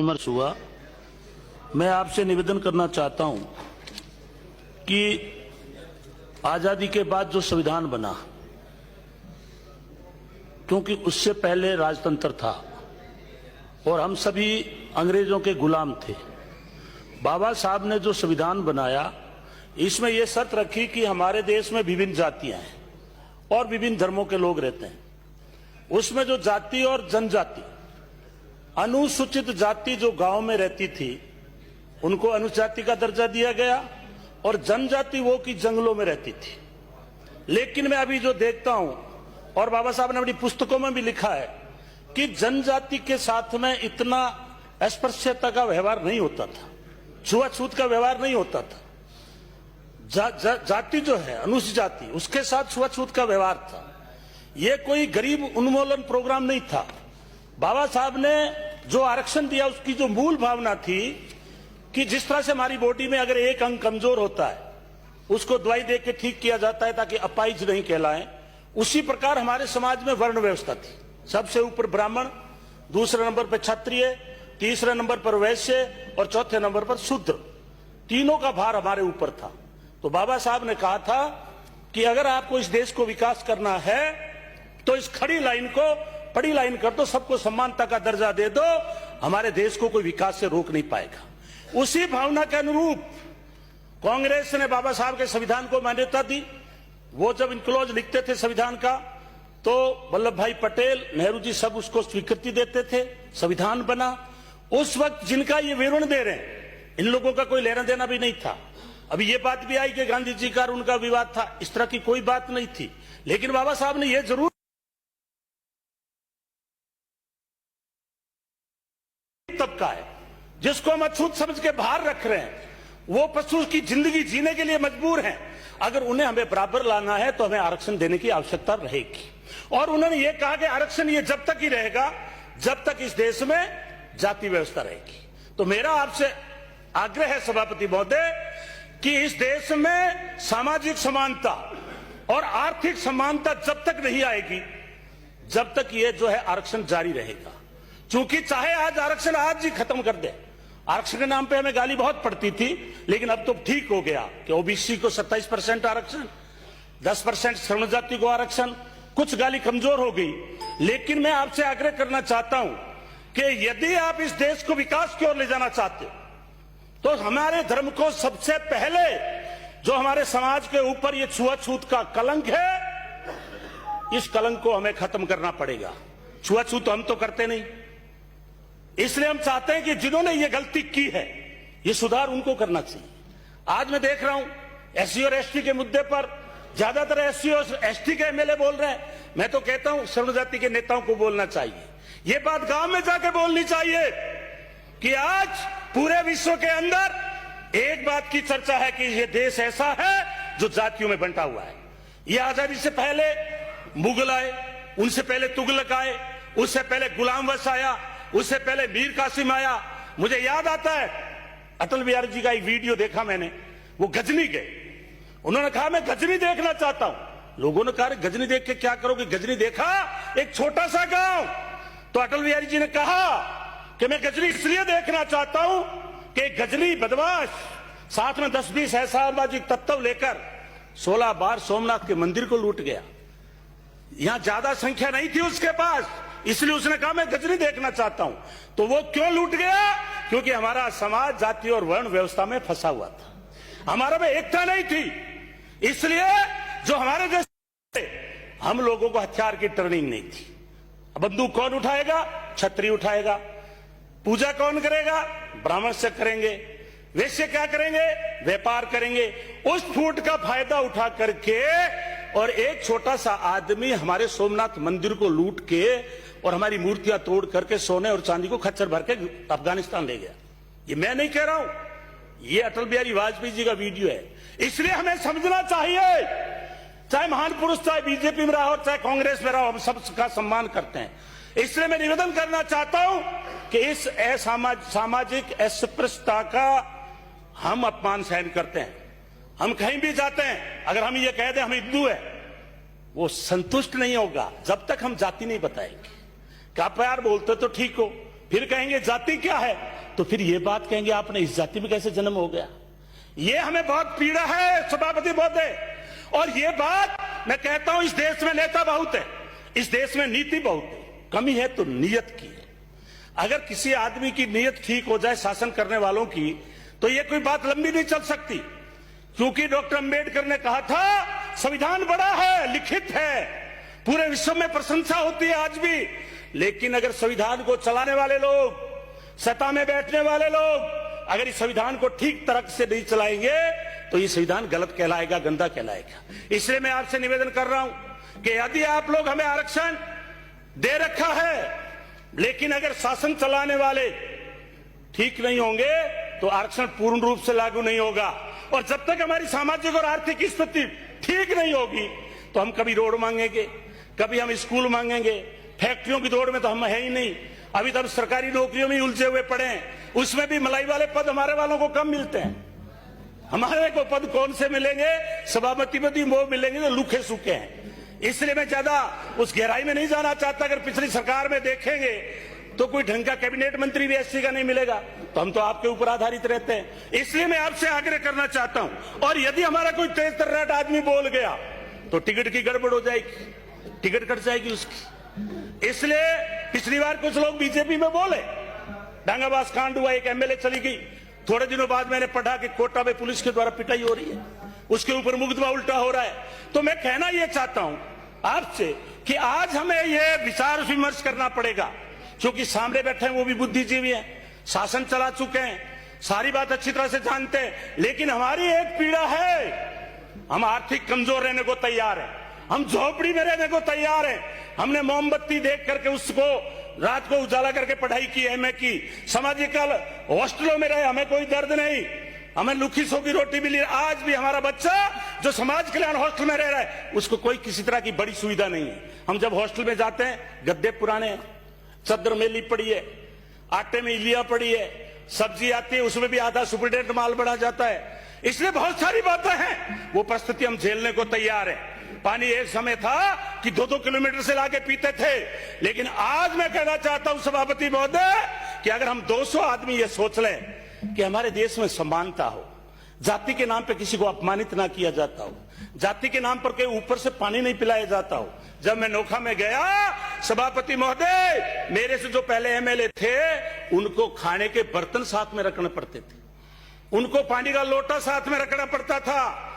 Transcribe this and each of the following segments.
विमर्श हुआ, मैं आपसे निवेदन करना चाहता हूं कि आजादी के बाद जो संविधान बना, क्योंकि उससे पहले राजतंत्र था और हम सभी अंग्रेजों के गुलाम थे। बाबा साहब ने जो संविधान बनाया, इसमें यह शर्त रखी कि हमारे देश में विभिन्न जातियां हैं और विभिन्न धर्मों के लोग रहते हैं। उसमें जो जाति और जनजाति, अनुसूचित जाति जो गांव में रहती थी उनको अनुजाति का दर्जा दिया गया और जनजाति वो की जंगलों में रहती थी। लेकिन मैं अभी जो देखता हूं, और बाबा साहब ने अपनी पुस्तकों में भी लिखा है कि जनजाति के साथ में इतना अस्पृश्यता का व्यवहार नहीं होता था, छुआछूत का व्यवहार नहीं होता था। जाति जो है अनुसूचित जाति, उसके साथ छुआछूत का व्यवहार था। यह कोई गरीब उन्मूलन प्रोग्राम नहीं था। बाबा साहब ने जो आरक्षण दिया, उसकी जो मूल भावना थी कि जिस तरह से हमारी बॉडी में अगर एक अंग कमजोर होता है उसको दवाई दे के ठीक किया जाता है ताकि अपाहिज नहीं कहलाएं, उसी प्रकार हमारे समाज में वर्ण व्यवस्था थी। सबसे ऊपर ब्राह्मण, दूसरे नंबर पर क्षत्रिय, तीसरे नंबर पर वैश्य और चौथे नंबर पर शूद्र। तीनों का भार हमारे ऊपर था। तो बाबा साहब ने कहा था कि अगर आपको इस देश को विकास करना है तो इस खड़ी लाइन को पड़ी लाइन कर दो, सबको समानता का दर्जा दे दो, हमारे देश को कोई विकास से रोक नहीं पाएगा। उसी भावना के अनुरूप कांग्रेस ने बाबा साहब के संविधान को मान्यता दी। वो जब इनक्लोज लिखते थे संविधान का, तो वल्लभ भाई पटेल, नेहरू जी सब उसको स्वीकृति देते थे, संविधान बना। उस वक्त जिनका ये विवरण दे रहे हैं, इन लोगों का कोई लेना देना भी नहीं था। अभी ये बात भी आई कि गांधी जी का और उनका विवाद था, इस तरह की कोई बात नहीं थी। लेकिन बाबा साहब ने यह जरूर तबका है जिसको हम अछूत समझ के बाहर रख रहे हैं, वो पशु की जिंदगी जीने के लिए मजबूर हैं। अगर उन्हें हमें बराबर लाना है तो हमें आरक्षण देने की आवश्यकता रहेगी। और उन्होंने ये कहा कि आरक्षण ये जब तक ही रहेगा जब तक इस देश में जाति व्यवस्था रहेगी। तो मेरा आपसे आग्रह है सभापति महोदय कि इस देश में सामाजिक समानता और आर्थिक समानता जब तक नहीं आएगी, जब तक ये जो है आरक्षण जारी रहेगा। क्योंकि चाहे आज आरक्षण आज ही खत्म कर दे, आरक्षण के नाम पे हमें गाली बहुत पड़ती थी, लेकिन अब तो ठीक हो गया कि ओबीसी को 27% आरक्षण, 10% श्रमण जाति को आरक्षण, कुछ गाली कमजोर हो गई। लेकिन मैं आपसे आग्रह करना चाहता हूं कि यदि आप इस देश को विकास की ओर ले जाना चाहते हो तो हमारे धर्म को सबसे पहले, जो हमारे समाज के ऊपर ये छुआछूत का कलंक है, इस कलंक को हमें खत्म करना पड़ेगा। छुआछूत हम तो करते नहीं, इसलिए हम चाहते हैं कि जिन्होंने ये गलती की है, ये सुधार उनको करना चाहिए। आज मैं देख रहा हूं एससी और एसटी के मुद्दे पर ज्यादातर एससी और एसटी के एमएलए बोल रहे हैं। मैं तो कहता हूं श्रमण जाति के नेताओं को बोलना चाहिए, ये बात गांव में जाके बोलनी चाहिए कि आज पूरे विश्व के अंदर एक बात की चर्चा है कि ये देश ऐसा है जो जातियों में बंटा हुआ है। ये आजादी से पहले मुगल आए, उनसे पहले तुगलक आए, उससे पहले गुलाम वंश आया, उससे पहले मीर कासिम आया। मुझे याद आता है अटल बिहारी जी का एक वीडियो देखा मैंने, वो गजनी गए, उन्होंने कहा मैं गजनी देखना चाहता हूं। लोगों ने कहा गजनी देख के क्या करोगे? गजनी देखा एक छोटा सा गांव। तो अटल बिहारी जी ने कहा कि मैं गजनी इसलिए देखना चाहता हूं कि गजनी बदमाश साथ में 10-20 ऐसा सामाजिक तत्व लेकर 16 बार सोमनाथ के मंदिर को लूट गया। यहां ज्यादा संख्या नहीं थी उसके पास, इसलिए उसने कहा मैं गजनी देखना चाहता हूं। तो वो क्यों लूट गया? क्योंकि हमारा समाज जाति और वर्ण व्यवस्था में फंसा हुआ था, हमारा में एकता नहीं थी। इसलिए जो हमारे देश में हम लोगों को हथियार की ट्रेनिंग नहीं थी। बंदूक कौन उठाएगा? क्षत्रिय उठाएगा। पूजा कौन करेगा? ब्राह्मण से करेंगे। वैश्य क्या करेंगे? व्यापार करेंगे। उस फूट का फायदा उठा करके और एक छोटा सा आदमी हमारे सोमनाथ मंदिर को लूट के और हमारी मूर्तियां तोड़ करके सोने और चांदी को खच्चर भर के अफगानिस्तान ले गया। ये मैं नहीं कह रहा हूं, ये अटल बिहारी वाजपेयी जी का वीडियो है। इसलिए हमें समझना चाहिए, चाहे महान पुरुष चाहे बीजेपी में रहा हो चाहे कांग्रेस में रहा हो, हम सबका सम्मान करते हैं। इसलिए मैं निवेदन करना चाहता हूं कि इस सामाजिक अस्पृश्यता का हम अपमान सहन करते हैं। हम कहीं भी जाते हैं, अगर हम ये कह दें हम हिंदू है, वो संतुष्ट नहीं होगा जब तक हम जाति नहीं बताएंगे। क्या प्यार बोलते तो ठीक हो, फिर कहेंगे जाति क्या है, तो फिर ये बात कहेंगे आपने इस जाति में कैसे जन्म हो गया। ये हमें बहुत पीड़ा है सभापति महोदय। और ये बात मैं कहता हूं, इस देश में नेता बहुत है, इस देश में नीति बहुत है, कमी है तो नीयत की है। अगर किसी आदमी की नीयत ठीक हो जाए शासन करने वालों की, तो ये कोई बात लंबी नहीं चल सकती। क्योंकि डॉक्टर अंबेडकर ने कहा था संविधान बड़ा है, लिखित है, पूरे विश्व में प्रशंसा होती है आज भी, लेकिन अगर संविधान को चलाने वाले लोग, सत्ता में बैठने वाले लोग अगर इस संविधान को ठीक तरह से नहीं चलाएंगे तो ये संविधान गलत कहलाएगा, गंदा कहलाएगा। इसलिए मैं आपसे निवेदन कर रहा हूं कि यदि आप लोग हमें आरक्षण दे रखा है, लेकिन अगर शासन चलाने वाले ठीक नहीं होंगे तो आरक्षण पूर्ण रूप से लागू नहीं होगा। और जब तक हमारी सामाजिक और आर्थिक स्थिति ठीक नहीं होगी तो हम कभी रोड मांगेंगे, कभी हम स्कूल मांगेंगे, फैक्ट्रियों की दौड़ में तो हम है ही नहीं। अभी तक सरकारी नौकरियों में उलझे हुए पड़े हैं, उसमें भी मलाई वाले पद हमारे वालों को कम मिलते हैं। हमारे को पद कौन से मिलेंगे, सभापति पद ही वो मिलेंगे जो लूखे सूखे हैं। इसलिए मैं ज्यादा उस गहराई में नहीं जाना चाहता। अगर पिछली सरकार में देखेंगे तो कोई ढंग का कैबिनेट मंत्री भी एससी का नहीं मिलेगा, तो हम तो आपके ऊपर आधारित रहते हैं। इसलिए मैं आपसे आग्रह करना चाहता हूं, और यदि हमारा कोई तेज तर्राट आदमी बोल गया तो टिकट की गड़बड़ हो जाएगी, टिकट कट जाएगी उसकी। इसलिए पिछली बार कुछ लोग बीजेपी में बोले, डांगाबाज कांड हुआ, एक एमएलए चली गई, थोड़े दिनों बाद मैंने पढ़ा कि कोटा में पुलिस के द्वारा पिटाई हो रही है, उसके ऊपर मुकदमा उल्टा हो रहा है। तो मैं कहना यह चाहता हूं आपसे कि आज हमें यह विचार विमर्श करना पड़ेगा, क्योंकि सामने बैठे हैं वो भी बुद्धिजीवी हैं, शासन चला चुके हैं, सारी बात अच्छी तरह से जानते हैं। लेकिन हमारी एक पीड़ा है, हम आर्थिक कमजोर रहने को तैयार हैं, हम झोपड़ी में रहने को तैयार हैं। हमने मोमबत्ती देख करके उसको रात को उजाला करके पढ़ाई की, एमए की, सामाजिक हॉस्टलों में रहे, हमें कोई दर्द नहीं, हमें लुखी सोखी रोटी मिली। आज भी हमारा बच्चा जो समाज कल्याण हॉस्टल में रह रहा है उसको कोई किसी तरह की बड़ी सुविधा नहीं है। हम जब हॉस्टल में जाते हैं, गद्दे पुराने हैं, चद्दर मेली पड़ी है, आटे में इलिया पड़ी है, सब्जी आती है उसमें भी आधा सुपरडेंट माल बढ़ा जाता है। इसलिए बहुत सारी बातें हैं, वो परिस्थिति हम झेलने को तैयार है। पानी एक समय था कि 2-2 किलोमीटर से लाके पीते थे, लेकिन आज मैं कहना चाहता हूं सभापति महोदय कि अगर हम 200 आदमी ये सोच लें कि हमारे देश में समानता हो, जाति के नाम पे किसी को अपमानित ना किया जाता हो, जाति के नाम पर के ऊपर से पानी नहीं पिलाया जाता हो। जब मैं नोखा में गया सभापति महोदय, मेरे से जो पहले एमएलए थे उनको खाने के बर्तन साथ में रखने पड़ते थे, उनको पानी का लोटा साथ में रखना पड़ता था।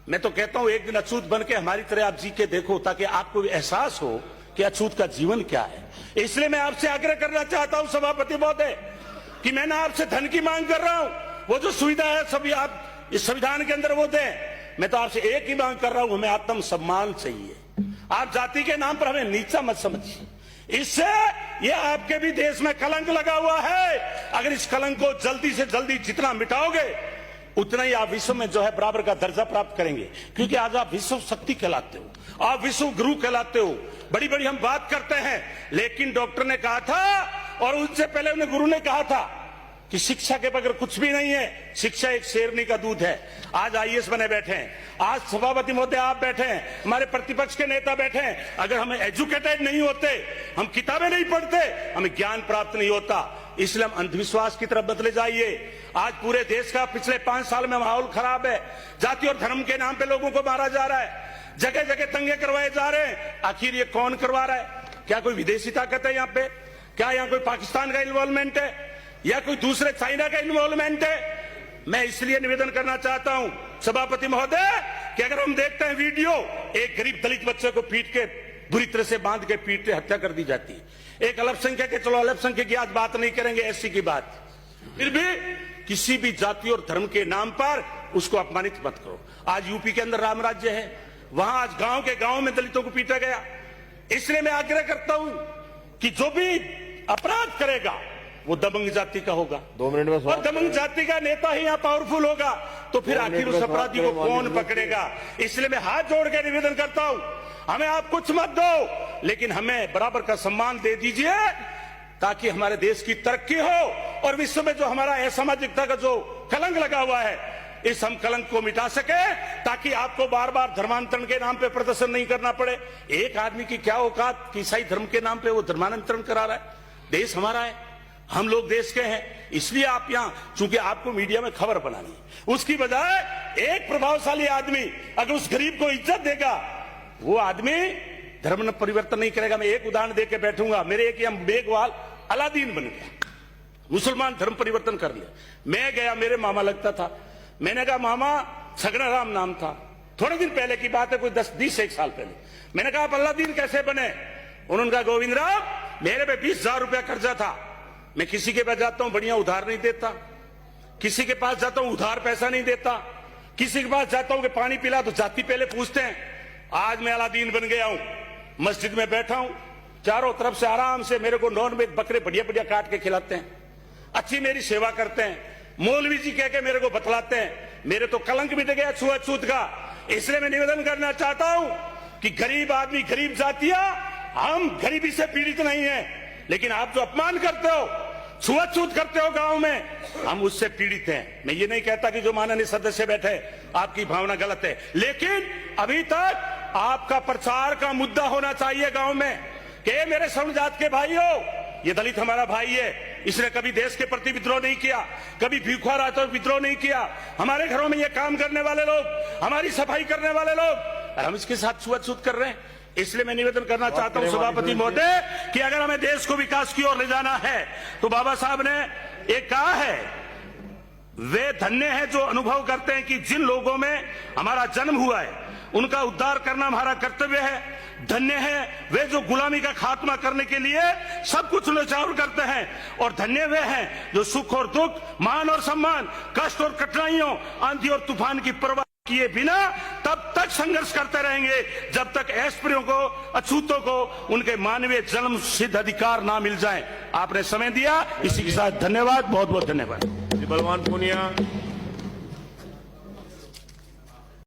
मैं तो कहता हूं एक दिन अछूत बन के हमारी तरह आप जी के देखो, ताकि आपको एहसास हो कि अछूत का जीवन क्या है। इसलिए मैं आपसे आग्रह करना चाहता हूं सभापति महोदय कि मैं ना आपसे धन की मांग कर रहा हूं, वो जो सुविधा है सभी आप इस संविधान के अंदर वो दें। मैं तो आपसे एक ही मांग कर रहा हूं, हमें आत्म सम्मान चाहिए। आप जाति के नाम पर हमें नीचा मत समझिए, इससे ये आपके भी देश में कलंक लगा हुआ है। अगर इस कलंक को जल्दी से जल्दी जितना मिटाओगे उतना ही आप विश्व में जो है बराबर का दर्जा प्राप्त करेंगे। क्योंकि आज आप विश्व शक्ति कहलाते हो, आप विश्व गुरु कहलाते हो, बड़ी बड़ी हम बात करते हैं, लेकिन डॉक्टर ने कहा था और उससे पहले उन्हें गुरु ने कहा था कि शिक्षा के बगैर कुछ भी नहीं है, शिक्षा एक शेरनी का दूध है। आज आईएएस बने बैठे हैं, आज सभापति महोदय आप बैठे हैं, हमारे प्रतिपक्ष के नेता बैठे हैं। अगर हम एजुकेटेड नहीं होते, हम किताबें नहीं पढ़ते, हमें ज्ञान प्राप्त नहीं होता। इसलिए हम अंधविश्वास की तरफ बदले जाइए। आज पूरे देश का पिछले 5 साल में माहौल खराब है, जाति और धर्म के नाम पे लोगों को मारा जा रहा है, जगह जगह दंगे करवाए जा रहे हैं। आखिर ये कौन करवा रहा है? क्या कोई विदेशी ताकत है यहाँ पे? क्या यहाँ कोई पाकिस्तान का इन्वॉल्वमेंट है या कोई दूसरे चाइना का इन्वॉल्वमेंट है? मैं इसलिए निवेदन करना चाहता हूं सभापति महोदय कि अगर हम देखते हैं वीडियो, एक गरीब दलित बच्चे को पीट के बुरी तरह से बांध के पीट के हत्या कर दी जाती है। एक अल्पसंख्यक के, चलो अल्पसंख्यक की आज बात नहीं करेंगे, एससी की बात, फिर भी किसी भी जाति और धर्म के नाम पर उसको अपमानित मत करो। आज यूपी के अंदर राम राज्य है, वहां आज गांव के गांव में दलितों को पीटा गया। इसलिए मैं आग्रह करता हूं कि जो भी अपराध करेगा वो दबंग जाति का होगा, 2 मिनट में, और दबंग जाति का नेता ही यहाँ पावरफुल होगा, तो फिर आखिर उस अपराधी को कौन पकड़ेगा? इसलिए मैं हाथ जोड़ के निवेदन करता हूं, हमें आप कुछ मत दो, लेकिन हमें बराबर का सम्मान दे दीजिए, ताकि हमारे देश की तरक्की हो और विश्व में जो हमारा असामाजिकता का जो कलंक लगा हुआ है, इस हम कलंक को मिटा सके, ताकि आपको बार बार धर्मांतरण के नाम पे प्रदर्शन नहीं करना पड़े। एक आदमी की क्या औकात कि ईसाई धर्म के नाम पे वो धर्मांतरण करा रहा है? देश हमारा है, हम लोग देश के हैं, इसलिए आप यहां, चूंकि आपको मीडिया में खबर बनानी है, उसकी बजाय एक प्रभावशाली आदमी अगर उस गरीब को इज्जत देगा, वो आदमी धर्म परिवर्तन नहीं करेगा। मैं एक उदाहरण देके बैठूंगा। मेरे एक बेगवाल अलादीन बन गया, मुसलमान धर्म परिवर्तन कर लिया। मैं गया, मेरे मामा लगता था, मैंने कहा मामा, छगना राम नाम था, थोड़े दिन पहले की बात है, कोई 10 एक साल पहले। मैंने कहा आप अलादीन कैसे बने? उन्होंने कहा गोविंद राम, मेरे पे 20,000 रुपया कर्जा था, मैं किसी के पास जाता हूं बढ़िया उधार नहीं देता, किसी के पास जाता हूं उधार पैसा नहीं देता, किसी के पास जाता हूं कि पानी पिला तो जाति पहले पूछते हैं। आज मैं अलादीन बन गया हूं, मस्जिद में बैठा हूं, चारों तरफ से आराम से मेरे को नॉन वेज बकरे बढ़िया बढ़िया काट के खिलाते हैं, अच्छी मेरी सेवा करते हैं, मौलवी जी कह के मेरे को बतलाते हैं, मेरे तो कलंक मिट गया छुआछूत का। इसलिए मैं निवेदन करना चाहता हूं कि गरीब आदमी, गरीब जातियां, हम गरीबी से पीड़ित नहीं है, लेकिन आप जो अपमान करते हो, छुआछूत करते हो गांव में, हम उससे पीड़ित हैं। मैं ये नहीं कहता कि जो माननीय सदस्य बैठे आपकी भावना गलत है, लेकिन अभी तक आपका प्रचार का मुद्दा होना चाहिए गांव में कि मेरे सवर्ण जात के भाइयों, ये दलित हमारा भाई है, इसने कभी देश के प्रति विद्रोह नहीं किया, कभी भीखा रहा तो विद्रोह नहीं किया, हमारे घरों में ये काम करने वाले लोग, हमारी सफाई करने वाले लोग, और हम इसके साथ छुआछूत कर रहे हैं। इसलिए मैं निवेदन करना चाहता हूं सभापति महोदय कि अगर हमें देश को विकास की ओर ले जाना है तो बाबा साहब ने एक कहा है, वे धन्य हैं जो अनुभव करते हैं कि जिन लोगों में हमारा जन्म हुआ है उनका उद्धार करना हमारा कर्तव्य है। धन्य है वे जो गुलामी का खात्मा करने के लिए सब कुछ न्यौछावर करते हैं, और धन्य वे हैं जो सुख और दुख, मान और सम्मान, कष्ट और कठिनाइयों, आंधी और तूफान की परवाह किए बिना तब तक संघर्ष करते रहेंगे जब तक एस्प्रियों को, अछूतों को उनके मानवीय जन्म सिद्ध अधिकार ना मिल जाए। आपने समय दिया, इसी के साथ धन्यवाद, बहुत बहुत धन्यवाद। बलवान पुनिया।